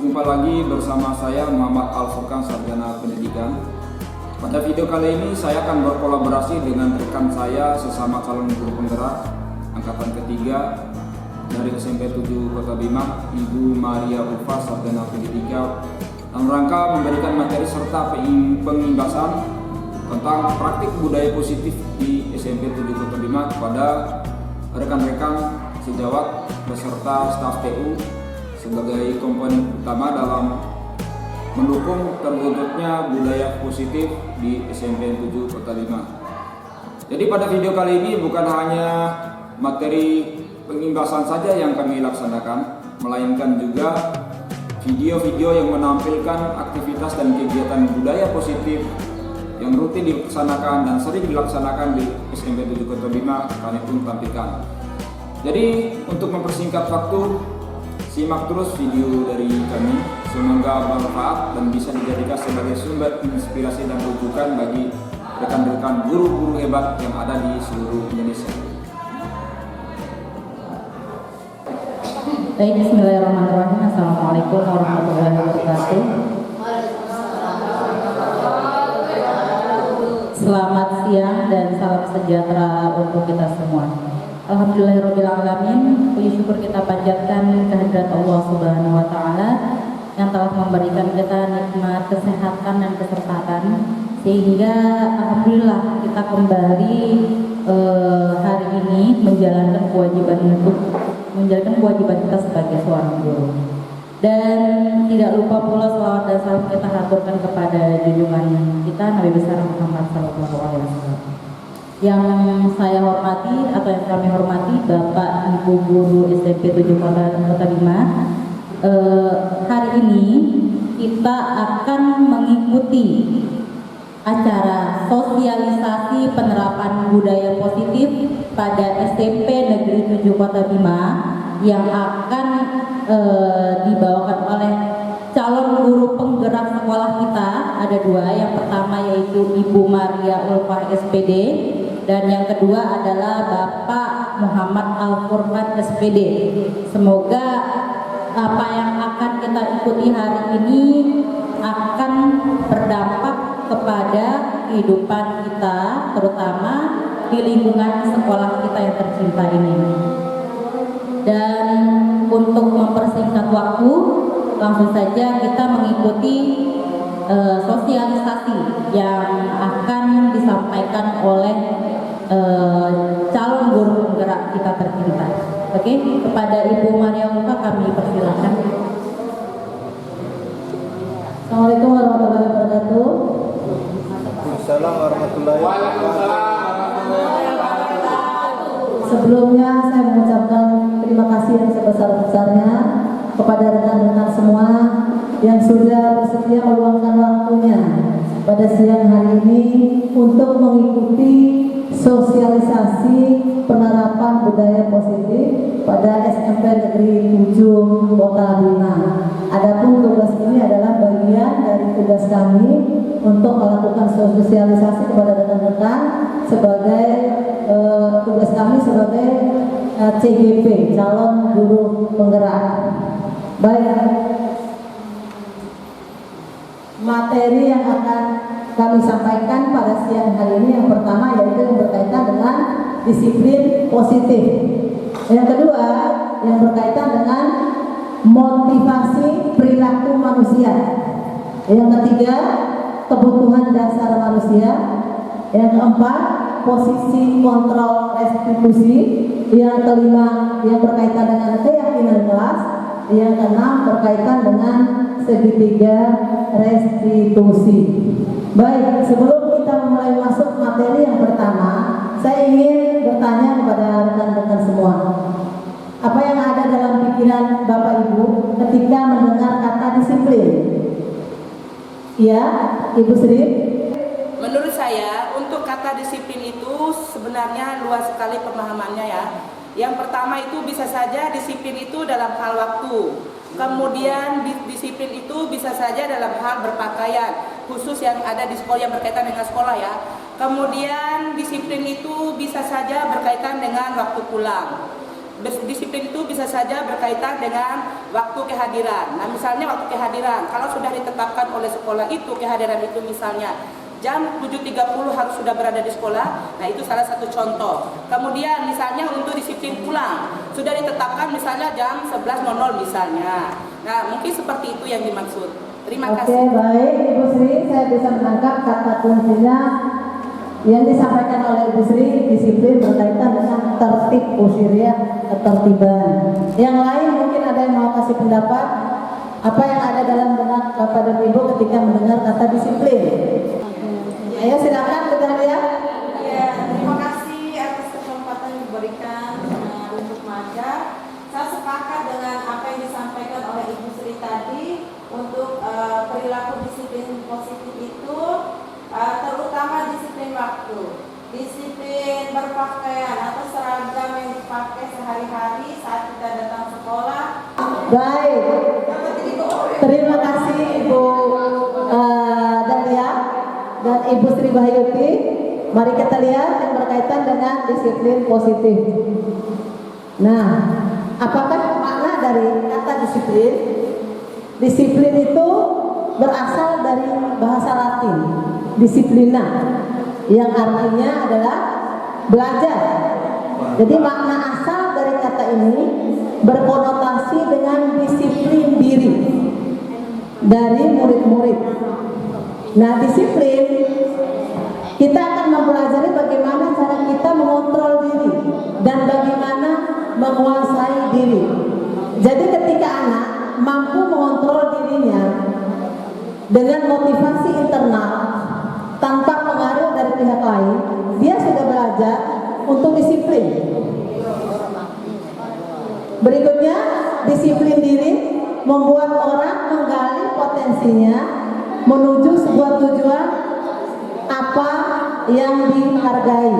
Jumpa lagi bersama saya Muhammad Al-Furqan, Sarjana Pendidikan. Pada video kali ini saya akan berkolaborasi dengan rekan saya sesama calon guru penggerak angkatan ketiga dari SMP 7 Kota Bima, Ibu Maria Ulfa, Sarjana Pendidikan, dalam rangka memberikan materi serta pengimbasan tentang praktik budaya positif di SMP 7 Kota Bima kepada rekan-rekan sejawat beserta staf TU sebagai komponen utama dalam mendukung terwujudnya budaya positif di SMP 7 Kota Bima. Jadi pada video kali ini bukan hanya materi pengimbasan saja yang kami laksanakan, melainkan juga video-video yang menampilkan aktivitas dan kegiatan budaya positif yang rutin dilaksanakan dan sering dilaksanakan di SMP 7 Kota Bima kami pun tampilkan. Jadi untuk mempersingkat waktu, simak terus video dari kami, semoga bermanfaat dan bisa dijadikan sebagai sumber inspirasi dan rujukan bagi rekan-rekan guru-guru hebat yang ada di seluruh Indonesia. Baik, bismillahirrahmanirrahim. Assalamualaikum warahmatullahi wabarakatuh. Selamat siang dan salam sejahtera untuk kita semua. Alhamdulillahirrahmanirrahim. Puji syukur kita panjatkan kehadirat Allah Subhanahu wa Ta'ala yang telah memberikan kita nikmat kesehatan dan kesertaan, sehingga alhamdulillah kita kembali hari ini menjalankan kewajiban kita sebagai seorang guru. Dan tidak lupa pula selawat dan salam kita haturkan kepada junjungan kita Nabi besar Muhammad SAW. Yang saya hormati atau yang kami hormati Bapak Ibu Guru SMP 7 Kota Bima, hari ini kita akan mengikuti acara sosialisasi penerapan budaya positif pada SMP Negeri 7 Kota Bima yang akan dibawakan oleh calon guru penggerak sekolah kita. Ada dua, yang pertama yaitu Ibu Maria Ulfa SPD dan yang kedua adalah Bapak Muhammad Al-Furqan SPD. Semoga apa yang akan kita ikuti hari ini akan berdampak kepada kehidupan kita, terutama di lingkungan sekolah kita yang tercinta ini. Dan untuk mempersingkat waktu, langsung saja kita mengikuti sosialisasi yang akan disampaikan oleh calon guru penggerak kita tercinta. Oke, kepada Ibu Maria Ulfa kami persilakan. Assalamualaikum warahmatullahi wabarakatuh. Assalamualaikum warahmatullahi wabarakatuh. Sebelumnya saya mengucapkan terima kasih yang sebesar-besarnya kepada rekan-rekan semua yang sudah bersedia meluangkan waktunya pada siang hari ini untuk mengikuti sosialisasi penerapan budaya positif pada SMP Negeri 7 Kota Bima. Adapun tugas ini adalah bagian dari tugas kami untuk melakukan sosialisasi kepada rekan-rekan sebagai tugas kami sebagai CGP, calon guru penggerak. Baik, materi yang akan kami sampaikan pada siang hari ini yang pertama yaitu yang berkaitan dengan disiplin positif. Yang kedua yang berkaitan dengan motivasi perilaku manusia. Yang ketiga kebutuhan dasar manusia. Yang keempat posisi kontrol restitusi. Yang kelima yang berkaitan dengan keyakinan kelas. Yang keenam berkaitan dengan segitiga restitusi. Baik, sebelum kita mulai masuk materi yang pertama, saya ingin bertanya kepada rekan-rekan semua. Apa yang ada dalam pikiran Bapak Ibu ketika mendengar kata disiplin? Ya, Ibu Sri? Menurut saya, untuk kata disiplin itu sebenarnya luas sekali pemahamannya ya. Yang pertama itu bisa saja disiplin itu dalam hal waktu. Kemudian disiplin itu bisa saja dalam hal berpakaian, khusus yang ada di sekolah yang berkaitan dengan sekolah ya. Kemudian disiplin itu bisa saja berkaitan dengan waktu pulang. Disiplin itu bisa saja berkaitan dengan waktu kehadiran. Nah, misalnya waktu kehadiran, kalau sudah ditetapkan oleh sekolah itu kehadiran itu misalnya jam 7.30 harus sudah berada di sekolah. Nah, itu salah satu contoh. Kemudian misalnya untuk disiplin pulang, sudah ditetapkan misalnya jam 11.00 misalnya. Nah, mungkin seperti itu yang dimaksud. Terima Oke, kasih. baik Ibu Sri, saya bisa menangkap kata kuncinya yang disampaikan oleh Ibu Sri, disiplin berkaitan dengan tertib usiria, ketertiban. Yang lain mungkin ada yang mau kasih pendapat apa yang ada dalam benak Bapak dan Ibu ketika mendengar kata disiplin. Ayo silakan Bu Dahlia. Ya, terima kasih atas kesempatan yang diberikan untuk maja. Saya sepakat dengan apa yang disampaikan oleh Ibu Sri tadi untuk perilaku disiplin positif itu terutama disiplin waktu, disiplin berpakaian atau seragam yang dipakai sehari-hari saat kita datang sekolah. Baik, terima kasih Ibu Dahlia dan Ibu Sri Bahyuti. Mari kita lihat yang berkaitan dengan disiplin positif. Nah, apakah makna dari kata disiplin? Disiplin itu berasal dari bahasa Latin, disiplina, yang artinya adalah belajar. Jadi makna asal dari kata ini berkonotasi dengan disiplin diri dari murid-murid. Nah, disiplin kita akan mempelajari bagaimana cara kita mengontrol diri dan bagaimana menguasai diri. Jadi ketika anak mampu mengontrol dirinya dengan motivasi internal tanpa pengaruh dari pihak lain, dia sudah belajar untuk disiplin. Berikutnya, disiplin diri membuat orang menggali potensinya menuju sebuah tujuan apa yang dihargai.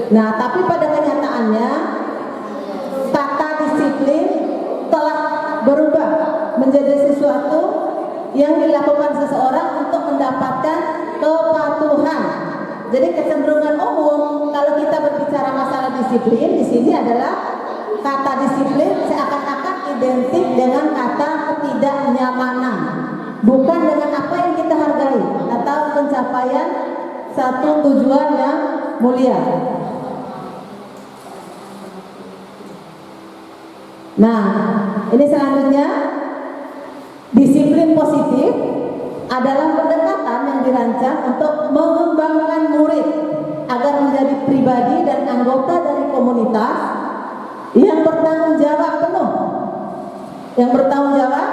Nah, tapi pada kenyataannya kata disiplin telah berubah menjadi sesuatu yang dilakukan seseorang untuk mendapatkan kepatuhan. Jadi kecenderungan umum kalau kita berbicara masalah disiplin di sini adalah kata disiplin seakan-akan identik dengan kata ketidaknyamanan, bukan dengan apa yang kita hargai atau pencapaian satu tujuan yang mulia. Nah, ini selanjutnya, disiplin positif adalah pendekatan yang dirancang untuk mengembangkan murid agar menjadi pribadi dan anggota dari komunitas yang bertanggung jawab penuh,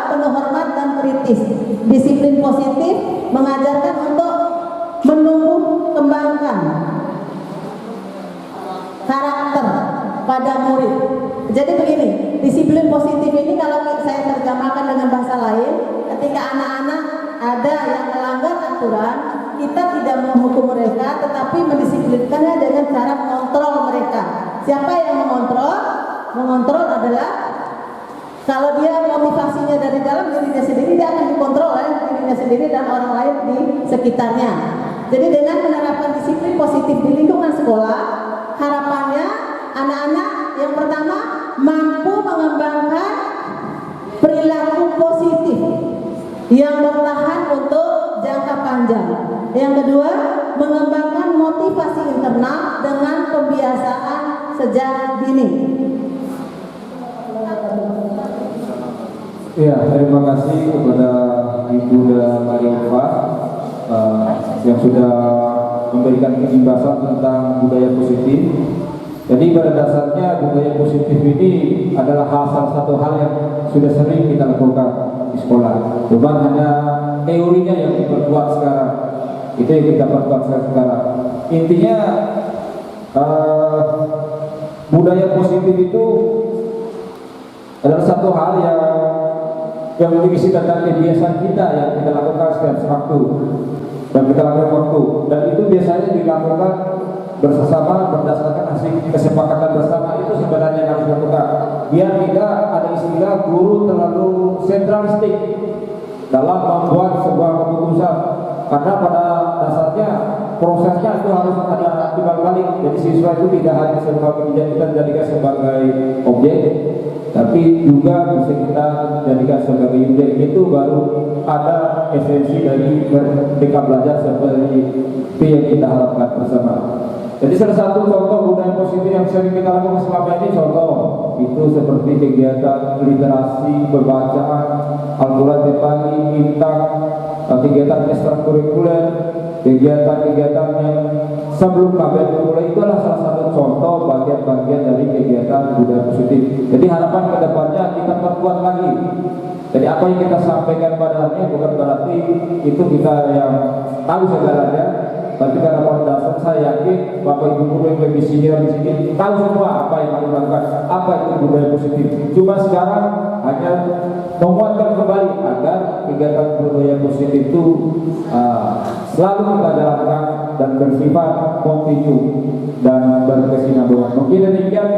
penuh hormat dan kritis. Disiplin positif mengajarkan untuk menumbuh kembangkan karakter pada murid. Jadi begini, disiplin positif ini kalau saya terjemahkan dengan bahasa lain, ketika anak-anak ada yang melanggar aturan, kita tidak menghukum mereka, tetapi mendisiplinkannya dengan cara mengontrol mereka. Siapa yang mengontrol? Mengontrol adalah kalau dia motivasinya dari dalam dirinya sendiri, dia akan dikontrol oleh dirinya sendiri dan orang lain di sekitarnya. Jadi dengan menerapkan disiplin positif di lingkungan sekolah, harapannya anak-anak yang pertama mampu mengembangkan perilaku positif yang bertahan untuk jangka panjang. Yang kedua, mengembangkan motivasi internal dengan pembiasaan sejak dini. Ya, terima kasih kepada Ibu Mariova yang sudah memberikan penjelasan tentang budaya positif. Jadi pada dasarnya budaya positif ini adalah salah satu hal yang sudah sering kita lakukan di sekolah. Cuma hanya teorinya yang diperkuat sekarang. Itu yang kita perkuat sekarang. Intinya budaya positif itu adalah satu hal yang memiliki tentang kebiasaan kita yang kita lakukan setiap waktu dan kita lakukan waktu, dan itu biasanya dilakukan bersama berdasarkan hasil kesepakatan bersama. Itu sebenarnya yang harus dilakukan biar tidak ada istilah guru terlalu sentralistik dalam membuat sebuah keputusan, karena pada dasarnya prosesnya itu harus ada timbal balik. Jadi siswa itu tidak hanya sebagai kita jadikan sebagai objek, tapi juga bisa kita jadikan sebagai subjek. Itu baru ada esensi dari Merdeka Belajar seperti itu yang kita harapkan bersama. Jadi salah satu contoh budaya positif yang sering kita lakukan selama ini, contoh itu seperti kegiatan literasi, pembacaan, Al-Quran tiap pagi, bintang, kegiatan ekstrakurikuler, kegiatan-kegiatan yang sebelum KBM dimulai, itu adalah salah satu contoh bagian-bagian dari kegiatan budaya positif. Jadi harapan kedepannya kita perkuat lagi. Jadi apa yang kita sampaikan pada hari ini bukan berarti itu kita yang tahu segalanya, tapi karena pada dasar saya yakin Bapak Ibu guru yang lebih senior di sini tahu semua apa yang harus dilakukan, apa itu budaya positif. Cuma sekarang hanya menguatkan kembali agar kegiatan budaya positif itu selalu kita jalankan dan bersifat kontinu dan berkesinambungan. Mungkin demikian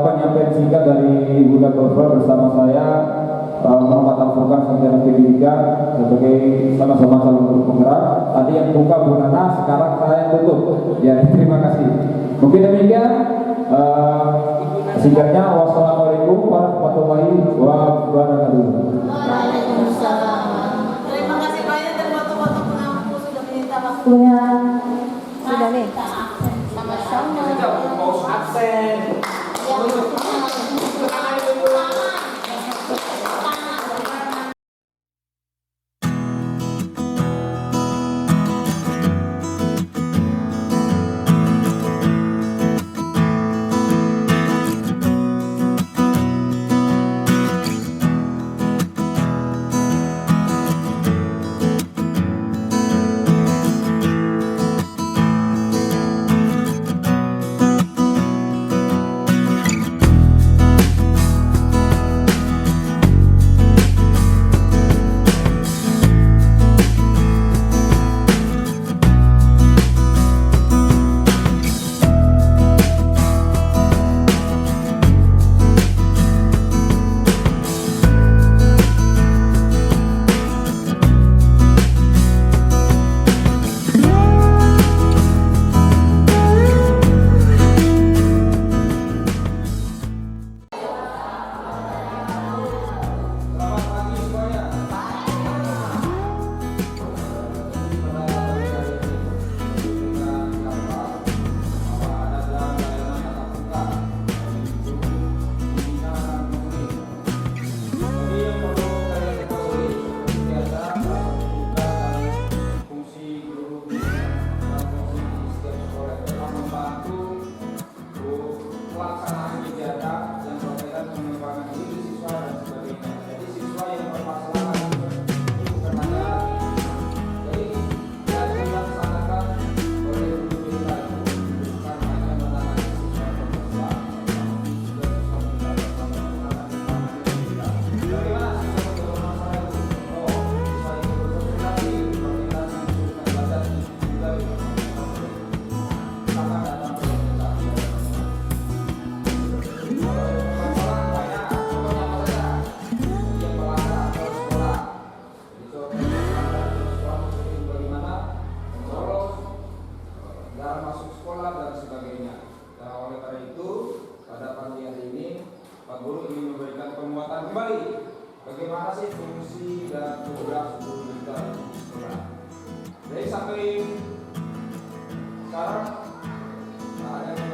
penyampaian singkat dari Ibu Gubernur bersama saya Muhammad Al-Furqan Sarjana Pendidikan sebagai sama-sama calon guru penggerak. Tadi yang buka Bu Nana, sekarang saya yang tutup. Ya, terima kasih. Mungkin demikian singkatnya. Wassalamualaikum warahmatullahi wabarakatuh. Waalaikumsalam. Terima kasih banyak dan foto-foto pengampu sudah menyita waktu. Punya Sudah nih. Sama-sama. Mau absen. Bagaimana sih fungsi dan tugas guru kita di sekolah? Jadi sampai sekarang ada yang